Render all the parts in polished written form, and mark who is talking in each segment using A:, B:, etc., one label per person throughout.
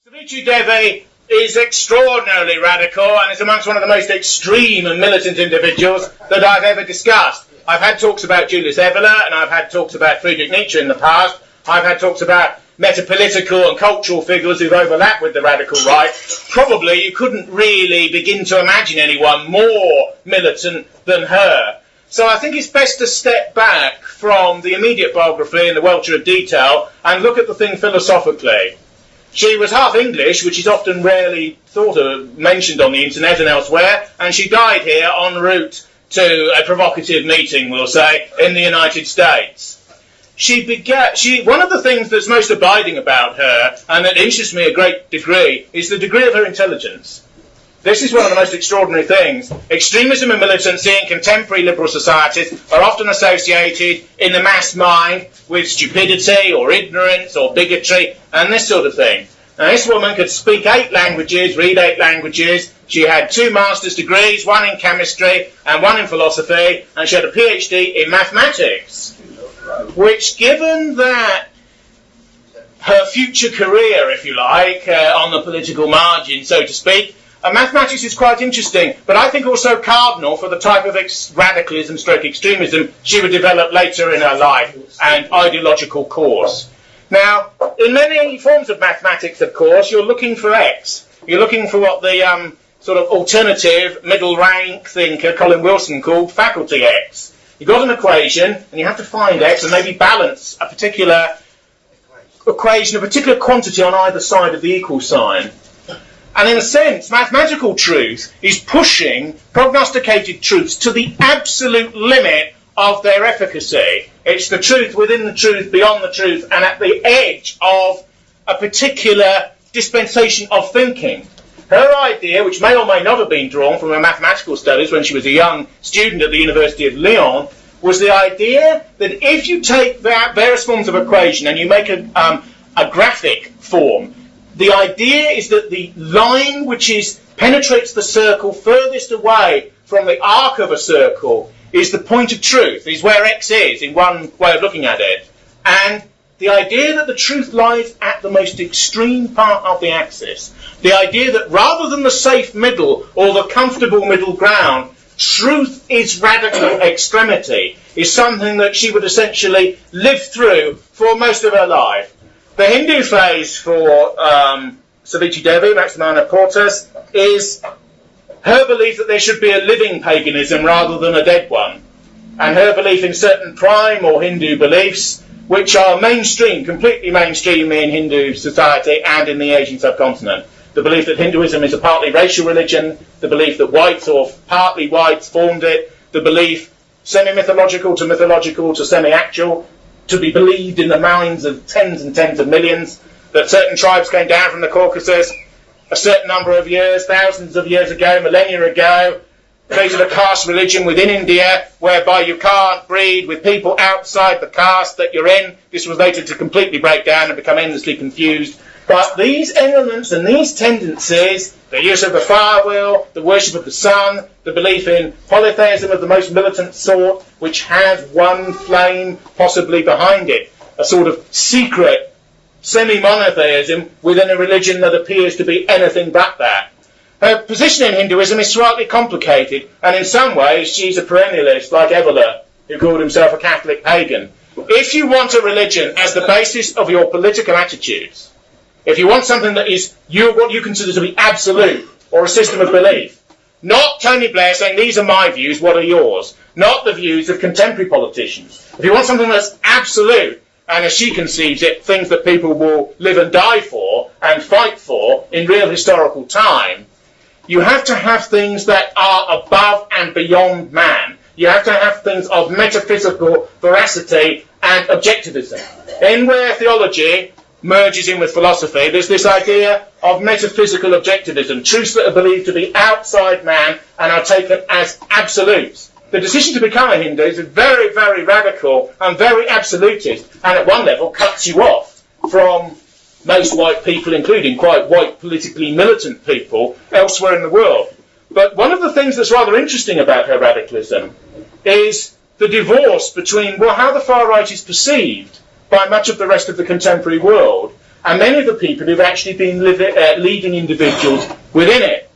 A: Savitri Devi is extraordinarily radical and is amongst one of the most extreme and militant individuals that I've ever discussed. I've had talks about Julius Evola and I've had talks about Friedrich Nietzsche in the past. I've had talks about metapolitical and cultural figures who've overlapped with the radical right. Probably you couldn't really begin to imagine anyone more militant than her. So I think it's best to step back from the immediate biography and the welter of detail and look at the thing philosophically. She was half English, which is often rarely thought of, mentioned on the internet and elsewhere, and she died here en route to a provocative meeting, we'll say, in the United States. One of the things that's most abiding about her, and that interests me a great degree, is the degree of her intelligence. This is one of the most extraordinary things. Extremism and militancy in contemporary liberal societies are often associated in the mass mind with stupidity or ignorance or bigotry and this sort of thing. Now, this woman could speak 8 languages, read 8 languages. She had 2 master's degrees, one in chemistry and one in philosophy, and she had a PhD in mathematics. Which, given that her future career, if you like, on the political margin, so to speak, mathematics is quite interesting, but I think also cardinal for the type of radicalism stroke extremism she would develop later in her life and ideological course. Now, in many forms of mathematics, of course, you're looking for X. You're looking for what the sort of alternative middle rank thinker Colin Wilson called faculty X. You've got an equation, and you have to find X and maybe balance a particular equation, a particular quantity on either side of the equal sign. And in a sense, mathematical truth is pushing prognosticated truths to the absolute limit of their efficacy. It's the truth within the truth, beyond the truth, and at the edge of a particular dispensation of thinking. Her idea, which may or may not have been drawn from her mathematical studies when she was a young student at the University of Lyon, was the idea that if you take various forms of equation and you make a graphic form, the idea is that the line which penetrates the circle furthest away from the arc of a circle is the point of truth, is where X is, in one way of looking at it. And the idea that the truth lies at the most extreme part of the axis, the idea that rather than the safe middle or the comfortable middle ground, truth is radical extremity, is something that she would essentially live through for most of her life. The Hindu phase for Savitri Devi, Maximana Portas, is her belief that there should be a living paganism rather than a dead one, and her belief in certain prime or Hindu beliefs which are mainstream, completely mainstream in Hindu society and in the Asian subcontinent. The belief that Hinduism is a partly racial religion, the belief that whites or partly whites formed it, the belief semi-mythological to semi-actual, to be believed in the minds of tens and tens of millions, that certain tribes came down from the Caucasus a certain number of years, thousands of years ago, millennia ago, created a caste religion within India whereby you can't breed with people outside the caste that you're in. This was later to completely break down and become endlessly confused. But these elements and these tendencies, the use of the fire wheel, the worship of the sun, the belief in polytheism of the most militant sort, which has one flame possibly behind it, a sort of secret semi-monotheism within a religion that appears to be anything but that. Her position in Hinduism is slightly complicated, and in some ways she's a perennialist like Evola, who called himself a Catholic pagan. If you want a religion as the basis of your political attitudes, if you want something that is what you consider to be absolute, or a system of belief, not Tony Blair saying, these are my views, what are yours? Not the views of contemporary politicians. If you want something that's absolute, and as she conceives it, things that people will live and die for and fight for in real historical time, you have to have things that are above and beyond man. You have to have things of metaphysical veracity and objectivism. In where theology merges in with philosophy, there's this idea of metaphysical objectivism, truths that are believed to be outside man and are taken as absolutes. The decision to become a Hindu is very, very radical and very absolutist, and at one level cuts you off from most white people, including quite white politically militant people elsewhere in the world. But one of the things that's rather interesting about her radicalism is the divorce between how the far right is perceived by much of the rest of the contemporary world and many of the people who've actually been leading individuals within it.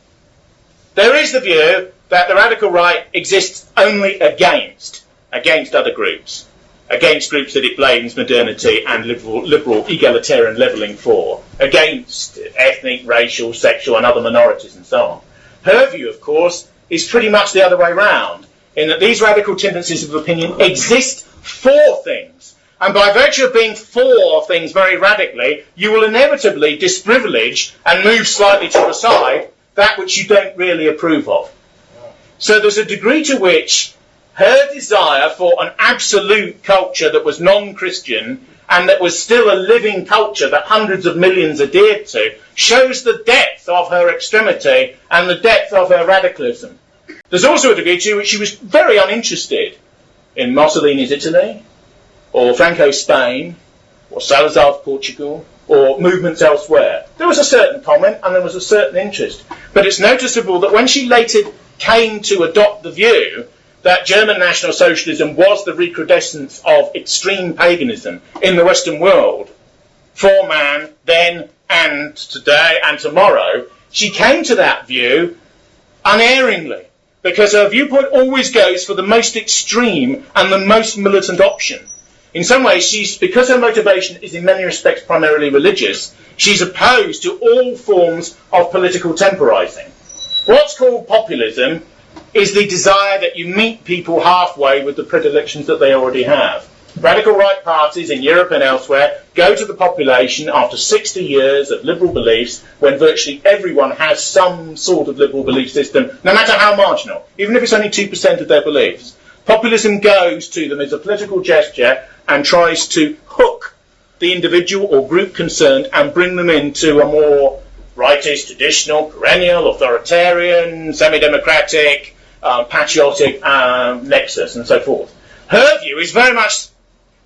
A: There is the view that the radical right exists only against other groups, against groups that it blames modernity and liberal egalitarian levelling for, against ethnic, racial, sexual and other minorities and so on. Her view, of course, is pretty much the other way round, in that these radical tendencies of opinion exist for things. And by virtue of being for things very radically, you will inevitably disprivilege and move slightly to the side that which you don't really approve of. So there's a degree to which her desire for an absolute culture that was non-Christian and that was still a living culture that hundreds of millions adhered to shows the depth of her extremity and the depth of her radicalism. There's also a degree to which she was very uninterested in Mussolini's Italy, or Franco's Spain, or Salazar's Portugal, or movements elsewhere. There was a certain comment and there was a certain interest. But it's noticeable that when she later came to adopt the view that German National Socialism was the recrudescence of extreme paganism in the Western world, for man, then and today and tomorrow, she came to that view unerringly, because her viewpoint always goes for the most extreme and the most militant option. In some ways, because her motivation is in many respects primarily religious, she's opposed to all forms of political temporising. What's called populism is the desire that you meet people halfway with the predilections that they already have. Radical right parties in Europe and elsewhere go to the population after 60 years of liberal beliefs, when virtually everyone has some sort of liberal belief system, no matter how marginal, even if it's only 2% of their beliefs. Populism goes to them as a political gesture and tries to hook the individual or group concerned and bring them into a more rightist, traditional, perennial, authoritarian, semi-democratic, patriotic nexus and so forth. Her view is very much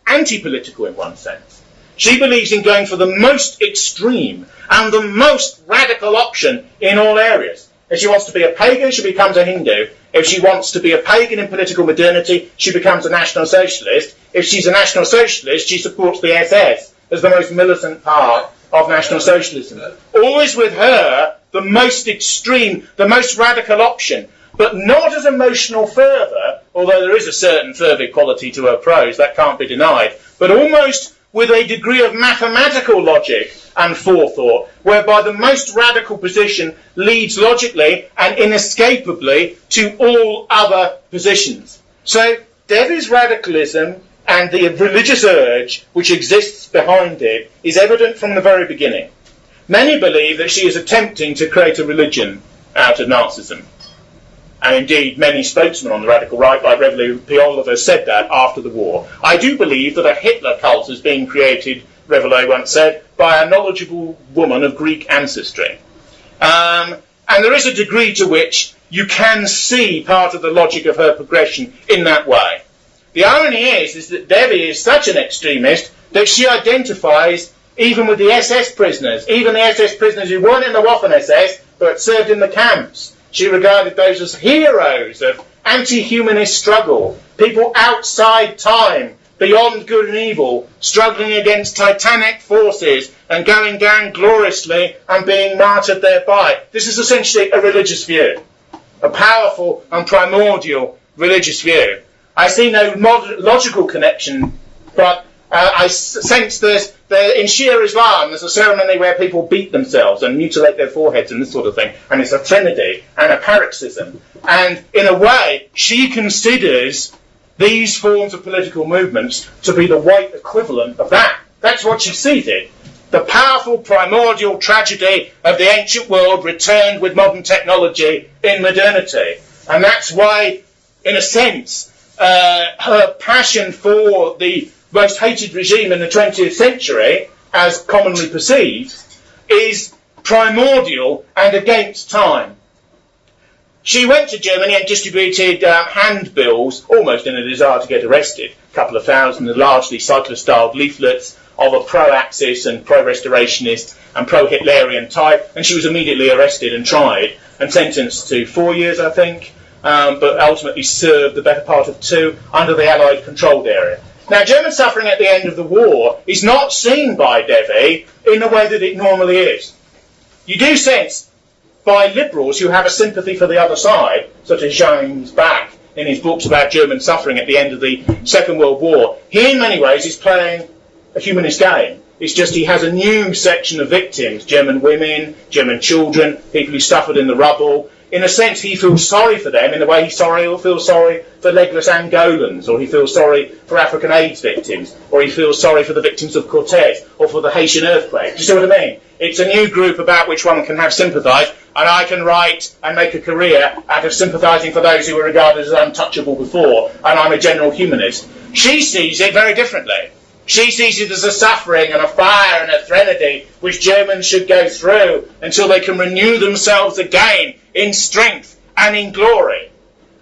A: anti-political in one sense. She believes in going for the most extreme and the most radical option in all areas. If she wants to be a pagan, she becomes a Hindu. If she wants to be a pagan in political modernity, she becomes a National Socialist. If she's a National Socialist, she supports the SS as the most militant part of National Socialism. Always with her, the most extreme, the most radical option, but not as emotional fervour, although there is a certain fervid quality to her prose, that can't be denied, but almost with a degree of mathematical logic and forethought, whereby the most radical position leads logically and inescapably to all other positions. So Devi's radicalism and the religious urge which exists behind it is evident from the very beginning. Many believe that she is attempting to create a religion out of Nazism. And indeed, many spokesmen on the radical right, like Reverend Piolov, have said that after the war. I do believe that a Hitler cult is being created, Reveille once said, by a knowledgeable woman of Greek ancestry. And there is a degree to which you can see part of the logic of her progression in that way. The irony is that Devi is such an extremist that she identifies even with the SS prisoners, even the SS prisoners who weren't in the Waffen-SS but served in the camps. She regarded those as heroes of anti-humanist struggle, people outside time, beyond good and evil, struggling against titanic forces and going down gloriously and being martyred thereby. This is essentially a religious view, a powerful and primordial religious view. I see no logical connection, but I sense in Shia Islam there's a ceremony where people beat themselves and mutilate their foreheads and this sort of thing, and it's a trinity and a paroxysm. And in a way, she considers these forms of political movements to be the white equivalent of that. That's what she sees it. The powerful primordial tragedy of the ancient world returned with modern technology in modernity. And that's why, in a sense, her passion for the most hated regime in the 20th century, as commonly perceived, is primordial and against time. She went to Germany and distributed handbills, almost in a desire to get arrested, a couple of thousand largely cyclist-styled leaflets of a pro-Axis and pro-restorationist and pro-Hitlerian type, and she was immediately arrested and tried and sentenced to 4 years, I think, but ultimately served the better part of 2 under the Allied controlled area. Now, German suffering at the end of the war is not seen by Devi in the way that it normally is. You do sense by liberals who have a sympathy for the other side, such as James Bach in his books about German suffering at the end of the Second World War, he in many ways is playing a humanist game. It's just he has a new section of victims, German women, German children, people who suffered in the rubble. In a sense, he feels sorry for them in the way he feels sorry for legless Angolans, or he feels sorry for African AIDS victims, or he feels sorry for the victims of Cortez, or for the Haitian earthquake. Do you see what I mean? It's a new group about which one can have sympathise, and I can write and make a career out of sympathising for those who were regarded as untouchable before, and I'm a general humanist. She sees it very differently. She sees it as a suffering and a fire and a threnody which Germans should go through until they can renew themselves again in strength and in glory.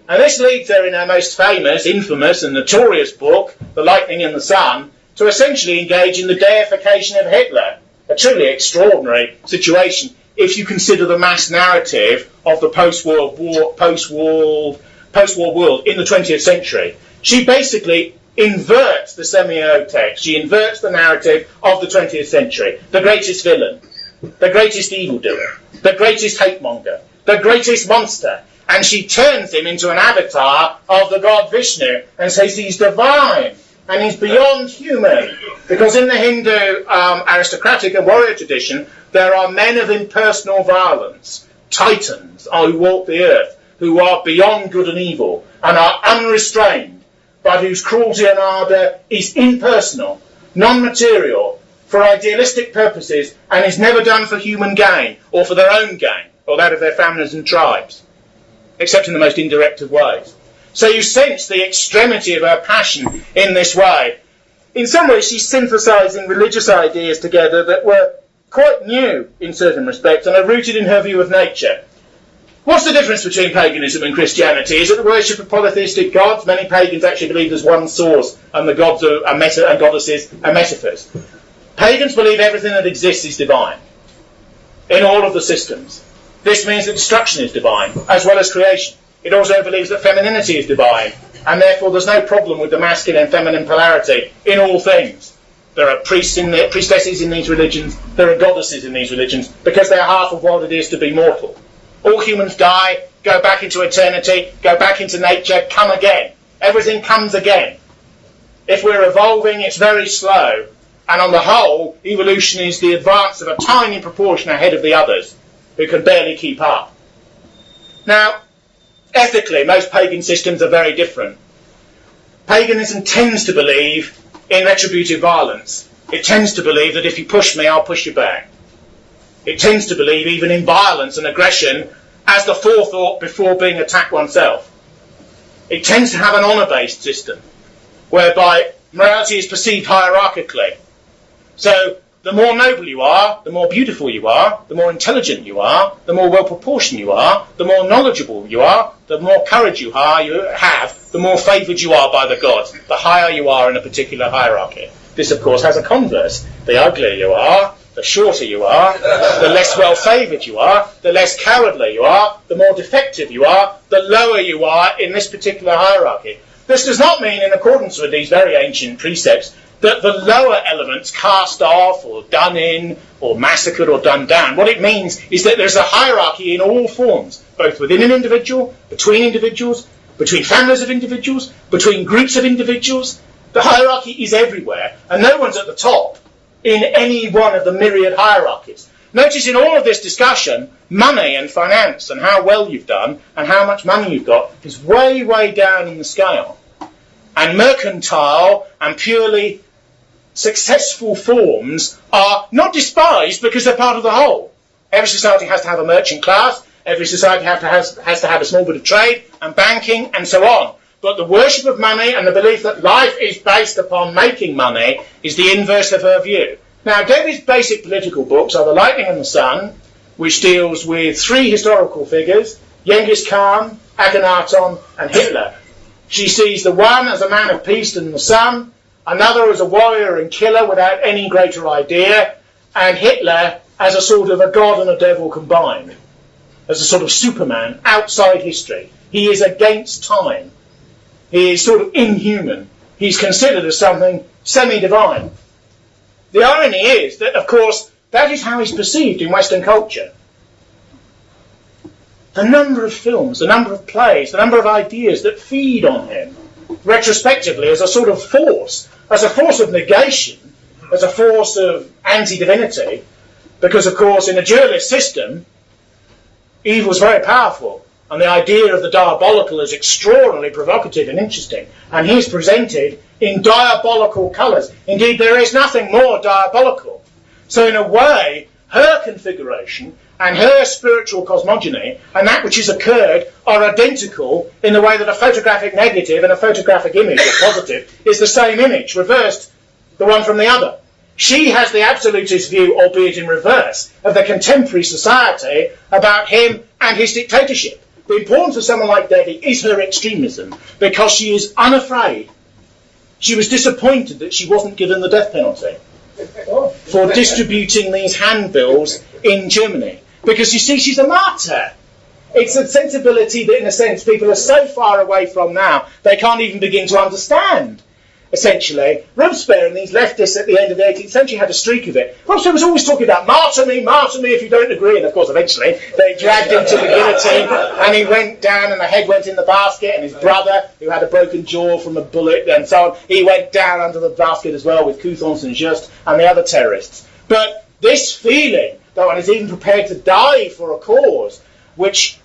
A: And this leads her in her most famous, infamous and notorious book, The Lightening and the Sun, to essentially engage in the deification of Hitler. A truly extraordinary situation if you consider the mass narrative of the post-war world in the 20th century. She basically inverts the semiotext. She inverts the narrative of the 20th century. The greatest villain, the greatest evildoer, the greatest hate-monger, the greatest monster. And she turns him into an avatar of the god Vishnu and says he's divine and he's beyond human. Because in the Hindu aristocratic and warrior tradition, there are men of impersonal violence, titans who walk the earth, who are beyond good and evil and are unrestrained, but whose cruelty and ardour is impersonal, non-material, for idealistic purposes, and is never done for human gain, or for their own gain, or that of their families and tribes, except in the most indirect of ways. So you sense the extremity of her passion in this way. In some ways, she's synthesising religious ideas together that were quite new in certain respects, and are rooted in her view of nature. What's the difference between paganism and Christianity? Is it the worship of polytheistic gods? Many pagans actually believe there's one source, and the gods are and goddesses are metaphors. Pagans believe everything that exists is divine, in all of the systems. This means that destruction is divine, as well as creation. It also believes that femininity is divine, and therefore there's no problem with the masculine and feminine polarity in all things. There are priestesses in these religions, there are goddesses in these religions, because they're half of what it is to be mortal. All humans die, go back into eternity, go back into nature, come again. Everything comes again. If we're evolving, it's very slow. And on the whole, evolution is the advance of a tiny proportion ahead of the others, who can barely keep up. Now, ethically, most pagan systems are very different. Paganism tends to believe in retributive violence. It tends to believe that if you push me, I'll push you back. It tends to believe even in violence and aggression as the forethought before being attacked oneself. It tends to have an honour-based system, whereby morality is perceived hierarchically. So the more noble you are, the more beautiful you are, the more intelligent you are, the more well-proportioned you are, the more knowledgeable you are, the more courage you have, the more favoured you are by the gods, the higher you are in a particular hierarchy. This, of course, has a converse. The uglier you are, the shorter you are, the less well-favoured you are, the less cowardly you are, the more defective you are, the lower you are in this particular hierarchy. This does not mean, in accordance with these very ancient precepts, that the lower elements cast off or done in or massacred or done down. What it means is that there's a hierarchy in all forms, both within an individual, between families of individuals, between groups of individuals. The hierarchy is everywhere, and no one's at the top in any one of the myriad hierarchies. Notice in all of this discussion, money and finance and how well you've done and how much money you've got is way, way down in the scale. And mercantile and purely successful forms are not despised because they're part of the whole. Every society has to have a merchant class, every society has to have a small bit of trade and banking and so on. But the worship of money and the belief that life is based upon making money is the inverse of her view. Now, Devi's basic political books are The Lightning and the Sun, which deals with three historical figures, Genghis Khan, Akhenaton and Hitler. She sees the one as a man of peace and the sun, another as a warrior and killer without any greater idea, and Hitler as a sort of a god and a devil combined, as a sort of Superman outside history. He is against time. He is sort of inhuman. he's considered as something semi-divine. The irony is that, of course, that is how he's perceived in Western culture. The number of films, the number of plays, the number of ideas that feed on him, retrospectively, as a sort of force of negation, as a force of anti-divinity, because, of course, in a dualist system, evil is very powerful, and the idea of the diabolical is extraordinarily provocative and interesting, and he's presented in diabolical colours. Indeed, there is nothing more diabolical. So, in a way, her configuration and her spiritual cosmogony and that which has occurred are identical in the way that a photographic negative and a photographic image, or positive, is the same image, reversed the one from the other. She has the absolutist view, albeit in reverse, of the contemporary society about him and his dictatorship. The importance of someone like Devi is her extremism, because she is unafraid. She was disappointed that she wasn't given the death penalty for distributing these handbills in Germany. Because, you see, she's a martyr. It's a sensibility that, in a sense, people are so far away from now, they can't even begin to understand. Essentially, Robespierre and these leftists at the end of the 18th century had a streak of it. Robespierre was always talking about, martyr me if you don't agree. And, of course, eventually, they dragged him to the guillotine, and he went down, and the head went in the basket, and his brother, who had a broken jaw from a bullet, and so on, he went down under the basket as well, with Couthon and Just, and the other terrorists. But this feeling that one is even prepared to die for a cause which,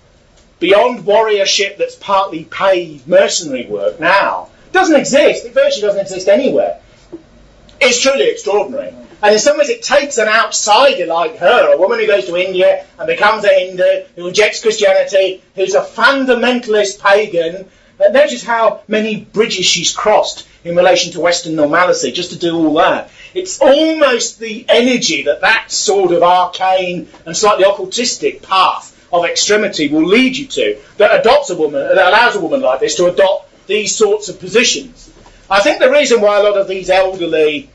A: beyond warriorship that's partly paid mercenary work now, doesn't exist. It virtually doesn't exist anywhere. It's truly extraordinary. And in some ways it takes an outsider like her, a woman who goes to India and becomes a Hindu, who rejects Christianity, who's a fundamentalist pagan. Notice how many bridges she's crossed in relation to Western normality, just to do all that. It's almost the energy that sort of arcane and slightly occultistic path of extremity will lead you to, that adopts a woman, that allows a woman like this to adopt these sorts of positions. I think the reason why a lot of these elderly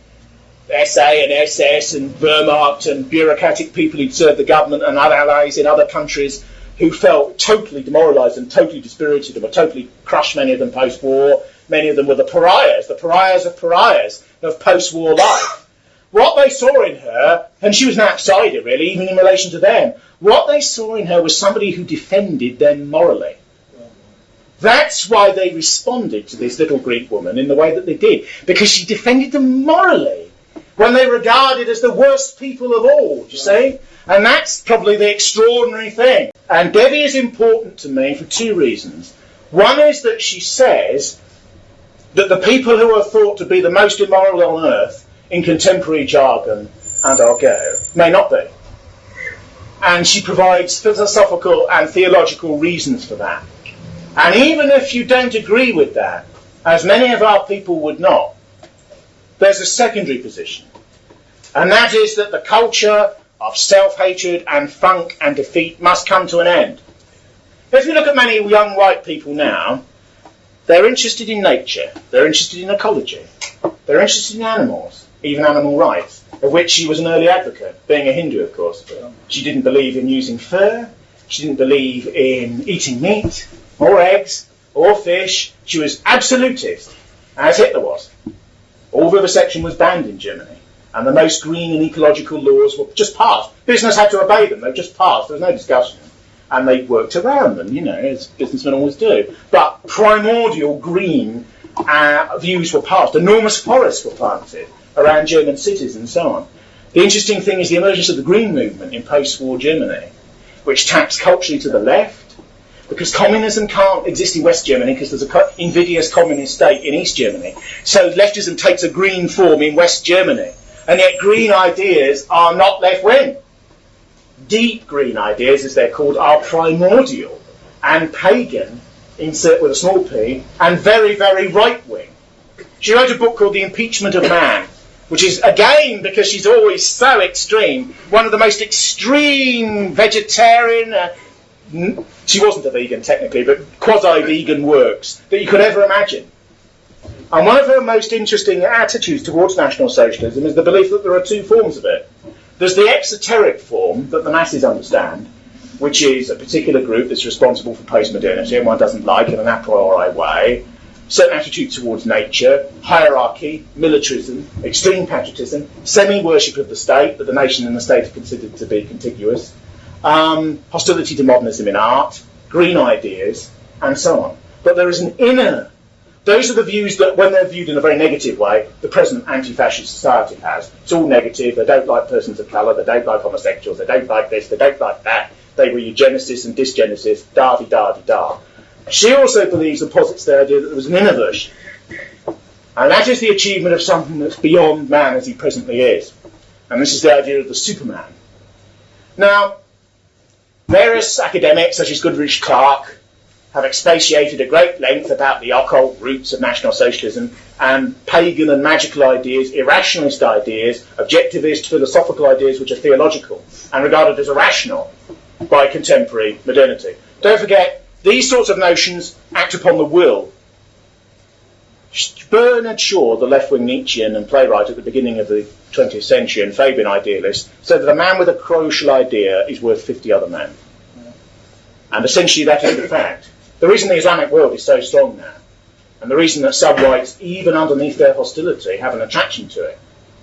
A: SA and SS and Wehrmacht and bureaucratic people who'd served the government and other allies in other countries who felt totally demoralised and totally dispirited and were totally crushed, many of them post-war, many of them were the pariahs of post-war life. What they saw in her, and she was an outsider really, even in relation to them, what they saw in her was somebody who defended them morally. That's why they responded to this little Greek woman in the way that they did, because she defended them morally when they regarded as the worst people of all, do you see? And that's probably the extraordinary thing. And Devi is important to me for two reasons. One is that she says that the people who are thought to be the most immoral on earth, in contemporary jargon and argot, may not be. And she provides philosophical and theological reasons for that. And even if you don't agree with that, as many of our people would not, there's a secondary position. And that is that the culture of self-hatred and funk and defeat must come to an end. If you look at many young white people now, they're interested in nature, they're interested in ecology, they're interested in animals, even animal rights, of which she was an early advocate, being a Hindu, of course. She didn't believe in using fur, she didn't believe in eating meat, or eggs, or fish. She was absolutist, as Hitler was. All vivisection was banned in Germany, and the most green and ecological laws were just passed. Business had to obey them, they were just passed, there was no discussion. And they worked around them, as businessmen always do. But primordial green views were passed. Enormous forests were planted around German cities and so on. The interesting thing is the emergence of the Green Movement in post-war Germany, which taps culturally to the left, because communism can't exist in West Germany because there's an invidious communist state in East Germany. So leftism takes a green form in West Germany. And yet green ideas are not left-wing. Deep green ideas, as they're called, are primordial and pagan, insert with a small p, and very, very right-wing. She wrote a book called The Impeachment of Man, which is, again, because she's always so extreme, one of the most extreme vegetarian... she wasn't a vegan technically, but quasi-vegan works that you could ever imagine. And one of her most interesting attitudes towards National Socialism is the belief that there are two forms of it. There's the exoteric form that the masses understand, which is a particular group that's responsible for postmodernity and one doesn't like in an a priori way, certain attitude towards nature, hierarchy, militarism, extreme patriotism, semi-worship of the state, that the nation and the state are considered to be contiguous, hostility to modernism in art, green ideas, and so on. But there is an inner. Those are the views that, when they're viewed in a very negative way, the present anti-fascist society has. It's all negative. They don't like persons of colour. They don't like homosexuals. They don't like this. They don't like that. They were eugenicists and dysgenicists. Da-de-da-de-da. She also believes and posits the idea that there was an inner version. And that is the achievement of something that's beyond man as he presently is. And this is the idea of the Superman. Now, various academics, such as Goodrich Clark, have expatiated at great length about the occult roots of National Socialism and pagan and magical ideas, irrationalist ideas, objectivist philosophical ideas which are theological and regarded as irrational by contemporary modernity. Don't forget, these sorts of notions act upon the will. Bernard Shaw, the left-wing Nietzschean and playwright at the beginning of the 20th century and Fabian idealist, said that a man with a crucial idea is worth 50 other men. And essentially that is the fact. The reason the Islamic world is so strong now, and the reason that some whites, even underneath their hostility, have an attraction to it,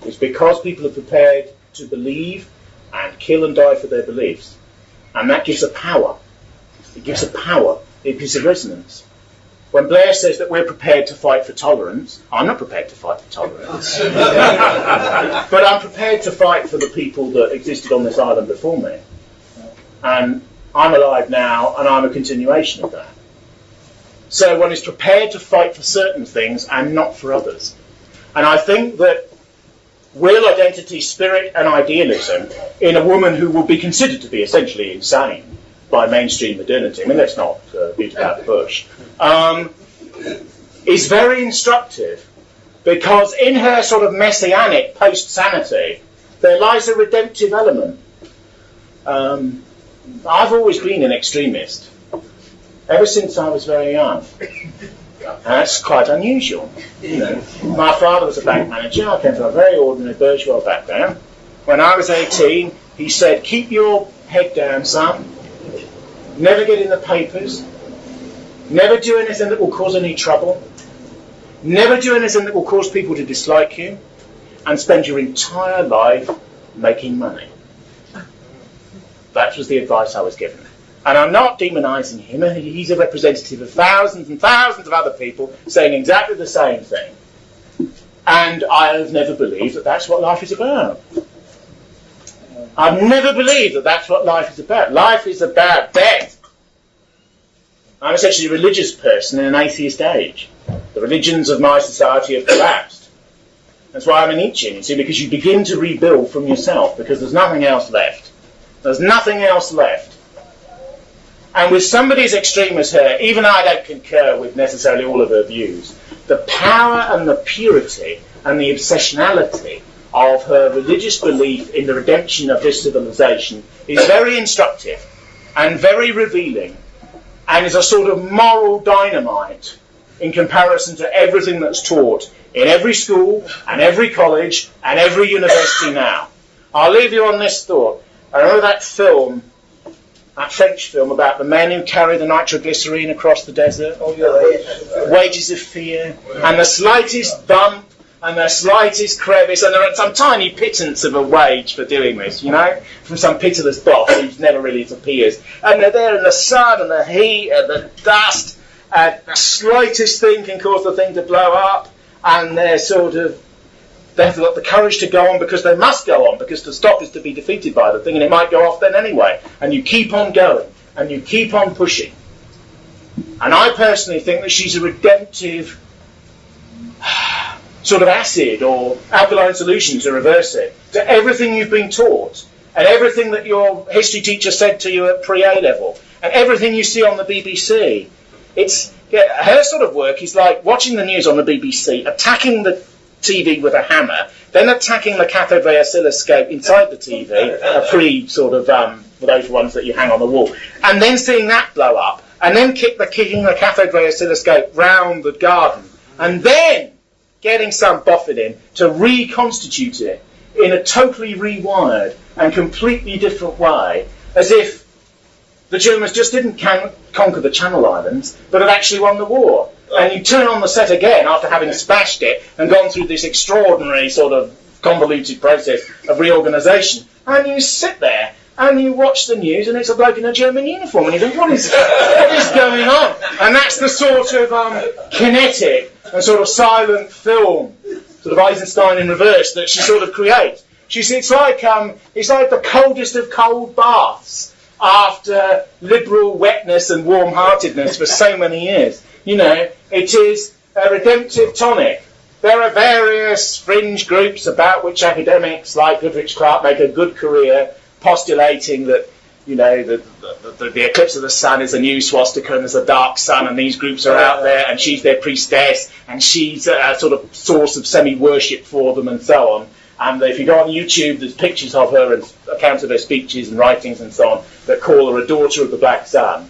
A: is because people are prepared to believe and kill and die for their beliefs. And that gives a power. It gives a power. It gives a resonance. When Blair says that we're prepared to fight for tolerance, I'm not prepared to fight for tolerance. But I'm prepared to fight for the people that existed on this island before me. And I'm alive now, and I'm a continuation of that. So one is prepared to fight for certain things and not for others. And I think that will, identity, spirit, and idealism in a woman who will be considered to be essentially insane by mainstream modernity, I mean, let's not beat about the bush, is very instructive, because in her sort of messianic post-sanity, there lies a redemptive element. I've always been an extremist, ever since I was very young. And that's quite unusual. You know, my father was a bank manager. I came from a very ordinary bourgeois background. When I was 18, he said, keep your head down, son. Never get in the papers. Never do anything that will cause any trouble. Never do anything that will cause people to dislike you. And spend your entire life making money. That was the advice I was given. And I'm not demonising him. He's a representative of thousands and thousands of other people saying exactly the same thing. And I have never believed that that's what life is about. I've never believed that that's what life is about. Life is about death. I'm essentially a religious person in an atheist age. The religions of my society have collapsed. That's why I'm a Nietzschean, you see, because you begin to rebuild from yourself, because there's nothing else left. There's nothing else left. And with somebody as extreme as her, even I don't concur with necessarily all of her views, the power and the purity and the obsessionality of her religious belief in the redemption of this civilization is very instructive and very revealing, and is a sort of moral dynamite in comparison to everything that's taught in every school and every college and every university now. I'll leave you on this thought. I remember that film, that French film about the men who carry the nitroglycerine across the desert, Wages of Fear, and the slightest bump and the slightest crevice, and there are some tiny pittance of a wage for doing this, you know, from some pitiless boss who never really appears. And they're there in the sun and the heat and the dust, and the slightest thing can cause the thing to blow up, and they've got the courage to go on because they must go on, because to stop is to be defeated by the thing, and it might go off then anyway. And you keep on going, and you keep on pushing. And I personally think that she's a redemptive sort of acid or alkaline solution to reverse it, to everything you've been taught, and everything that your history teacher said to you at pre-A level, and everything you see on the BBC. Her sort of work is like watching the news on the BBC, attacking the TV with a hammer, then attacking the cathode ray oscilloscope inside the TV, a for those ones that you hang on the wall, and then seeing that blow up, and then kicking the cathode ray oscilloscope round the garden, and then getting some boffin in to reconstitute it in a totally rewired and completely different way, as if the Germans just didn't conquer the Channel Islands, but had actually won the war. And you turn on the set again after having smashed it and gone through this extraordinary sort of convoluted process of reorganisation, and you sit there and you watch the news and it's a bloke in a German uniform and you think, what is going on? And that's the sort of kinetic and sort of silent film, sort of Eisenstein in reverse, that she sort of creates. It's like the coldest of cold baths after liberal wetness and warm-heartedness for so many years. You know, it is a redemptive tonic. There are various fringe groups about which academics like Goodrich Clark make a good career, postulating that, you know, the eclipse of the sun is a new swastika and there's a dark sun, and these groups are out there, and she's their priestess, and she's a sort of source of semi-worship for them, and so on. And if you go on YouTube, there's pictures of her and accounts of her speeches and writings and so on that call her a daughter of the Black Sun.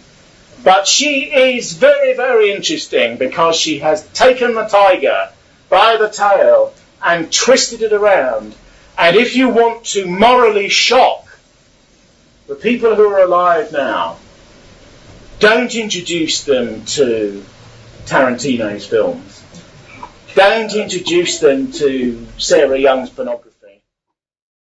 A: But she is very, very interesting because she has taken the tiger by the tail and twisted it around. And if you want to morally shock the people who are alive now, don't introduce them to Tarantino's films. Don't introduce them to Sarah Young's pornography.